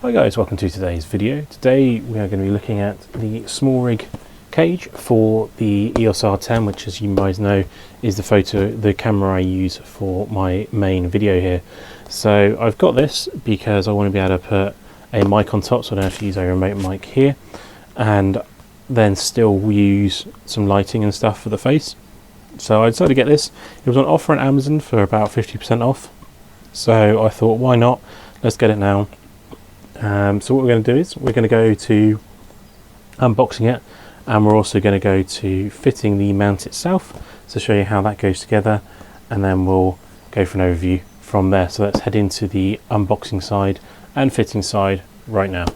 Hi guys, welcome to today's video. Today we are going to be looking at the SmallRig cage for the EOS R10, which, as you guys know, is the camera I use for my main video here. So I've got this because I want to be able to put a mic on top, so I don't have to use a remote mic here, and then still use some lighting and stuff for the face. So I decided to get this. It was on offer on Amazon for about 50% off, so I thought, why not? Let's get it now. So what we're going to do is we're going to go to unboxing it, and we're also going to go to fitting the mount itself to show you how that goes together, and then we'll go for an overview from there. So let's head into the unboxing side and fitting side right now.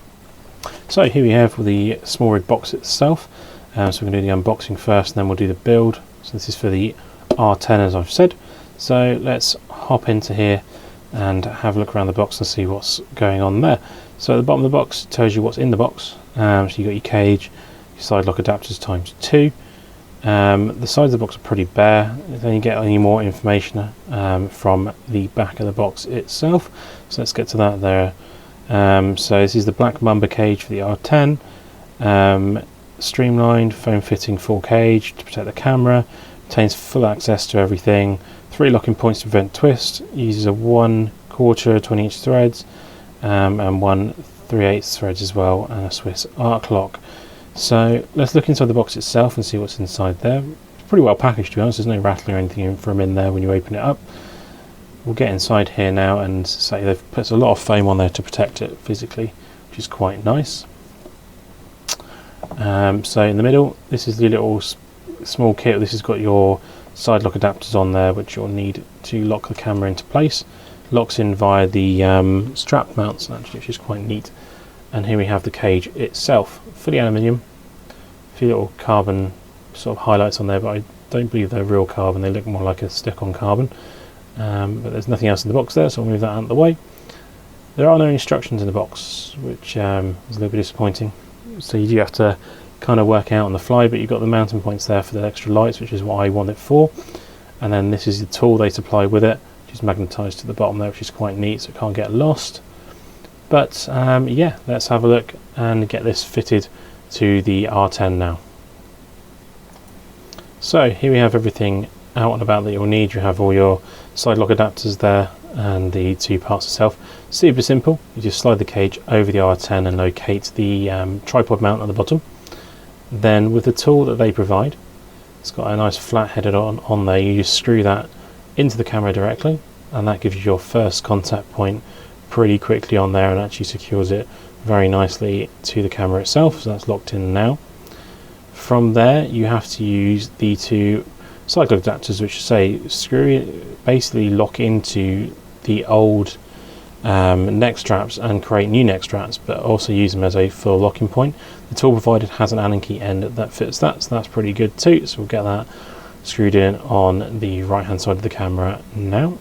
So here we have the SmallRig box itself. So we're going to do the unboxing first, and then we'll do the build. So this is for the R10, as I've said. So let's hop into here and have a look around the box and see what's going on there. So at the bottom of the box tells you what's in the box. So you've got your cage, your side lock adapters ×2. The sides of the box are pretty bare. Then you get any more information from the back of the box itself. So let's get to that there. So this is the black Mamba cage for the R10. Streamlined foam fitting full cage to protect the camera. Retains full access to everything. 3 locking points to prevent twist. Uses a 1/4 20-inch threads. And 1 3/8 threads as well, and a Swiss arc lock. So let's look inside the box itself and see what's inside there. It's pretty well packaged, to be honest. There's no rattling or anything from in there when you open it up. We'll get inside here now and say they've put a lot of foam on there to protect it physically, which is quite nice. So in the middle, this is the little small kit. This has got your side lock adapters on there, which you'll need to lock the camera into place. Locks in via the strap mounts, actually, which is quite neat. And here we have the cage itself, fully aluminium. A few little carbon sort of highlights on there, but I don't believe they're real carbon. They look more like a stick on carbon. But there's nothing else in the box there, so I'll move that out of the way. There are no instructions in the box, which is a little bit disappointing. So you do have to kind of work out on the fly, but you've got the mounting points there for the extra lights, which is what I want it for. And then this is the tool they supply with it, which is magnetised to the bottom there, which is quite neat, so it can't get lost. But yeah, let's have a look and get this fitted to the R10 now. So here we have everything out and about that you'll need. You have all your side lock adapters there and the 2 parts itself. Super simple. You just slide the cage over the R10 and locate the tripod mount at the bottom. Then with the tool that they provide, it's got a nice flat headed on there. You just screw that into the camera directly, and that gives you your first contact point pretty quickly on there, and actually secures it very nicely to the camera itself. So that's locked in now. From there you have to use the 2 side lock adapters, which basically lock into the old neck straps and create new neck straps, but also use them as a full locking point. The tool provided has an Allen key end that fits that, so that's pretty good too. So we'll get that screwed in on the right hand side of the camera now.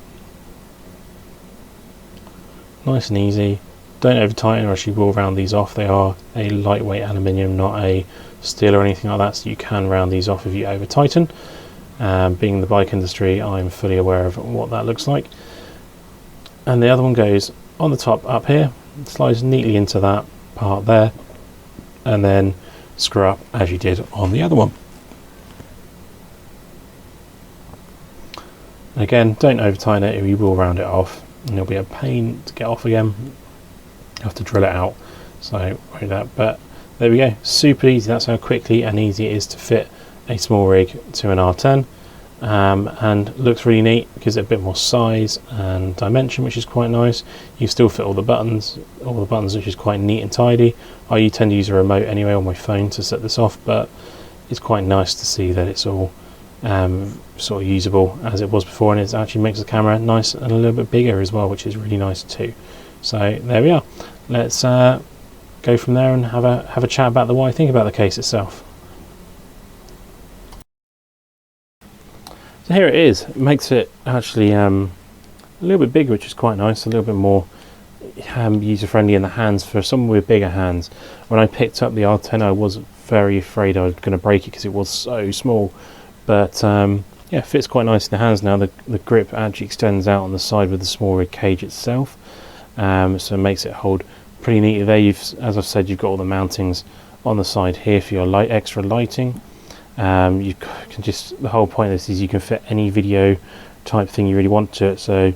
Nice and easy. Don't over tighten or else you will round these off. They are a lightweight aluminium, not a steel or anything like that, so you can round these off if you over tighten. Being in the bike industry, I'm fully aware of what that looks like. And the other one goes on the top up here, slides neatly into that part there, and then screw up as you did on the other one. Again, don't over tighten it, or you will round it off, and it'll be a pain to get off again. You have to drill it out, so worry that. But there we go, super easy. That's how quickly and easy it is to fit a SmallRig to an R10, and looks really neat. Gives it a bit more size and dimension, which is quite nice. You still fit all the buttons, which is quite neat and tidy. I tend to use a remote anyway on my phone to set this off, but it's quite nice to see that it's all sort of usable as it was before, and it actually makes the camera nice and a little bit bigger as well, which is really nice too. So there we are. Let's go from there and have a chat about what I think about the case itself. So here it is. It makes it actually a little bit bigger, which is quite nice, a little bit more user friendly in the hands for someone with bigger hands. When I picked up the R10, I was very afraid I was going to break it because it was so small, but yeah, it fits quite nice in the hands now. The grip actually extends out on the side with the SmallRig cage itself, so it makes it hold pretty neat there. As I've said, you've got all the mountings on the side here for your extra lighting. You can just, the whole point of this is you can fit any video type thing you really want to it. So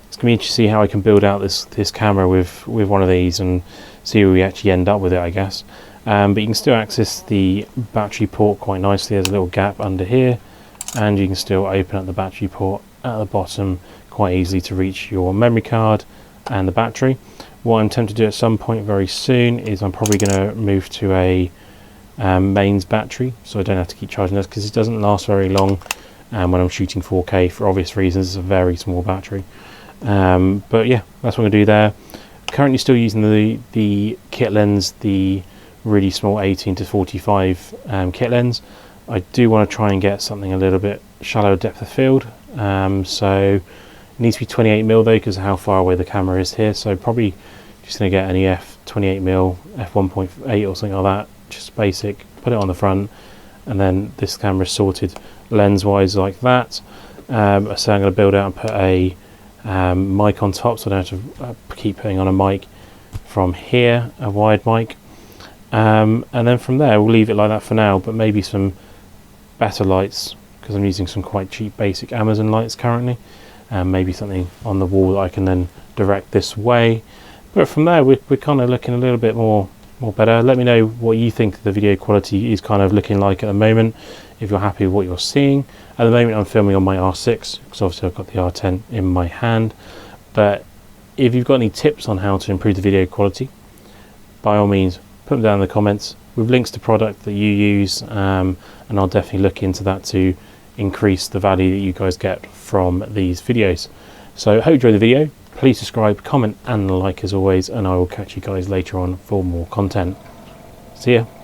it's gonna be interesting to see how I can build out this camera with one of these and see where we actually end up with it, I guess. But you can still access the battery port quite nicely. There's a little gap under here, and you can still open up the battery port at the bottom quite easily to reach your memory card and the battery. What I'm tempted to do at some point very soon is I'm probably going to move to a mains battery, so I don't have to keep charging this, because it doesn't last very long when I'm shooting 4K for obvious reasons. It's a very small battery. But yeah, that's what I'm going to do there. Currently still using the kit lens, the really small 18 to 45 kit lens. I do want to try and get something a little bit shallower depth of field, so it needs to be 28mm though, because of how far away the camera is here. So probably just going to get an EF 28mm f1.8 or something like that, just basic, put it on the front, and then this camera is sorted lens wise like that. So I'm going to build out and put a mic on top, so I don't have to keep putting on a mic from here, a wired mic. And then from there we'll leave it like that for now, but maybe some better lights, because I'm using some quite cheap basic Amazon lights currently, and maybe something on the wall that I can then direct this way. But from there we're kind of looking a little bit more better. Let me know what you think the video quality is kind of looking like at the moment, if you're happy with what you're seeing. At the moment I'm filming on my R6, because obviously I've got the R10 in my hand, but if you've got any tips on how to improve the video quality, by all means put them down in the comments with links to product that you use, and I'll definitely look into that to increase the value that you guys get from these videos. So I hope you enjoyed the video. Please subscribe, comment and like as always, and I will catch you guys later on for more content. See ya.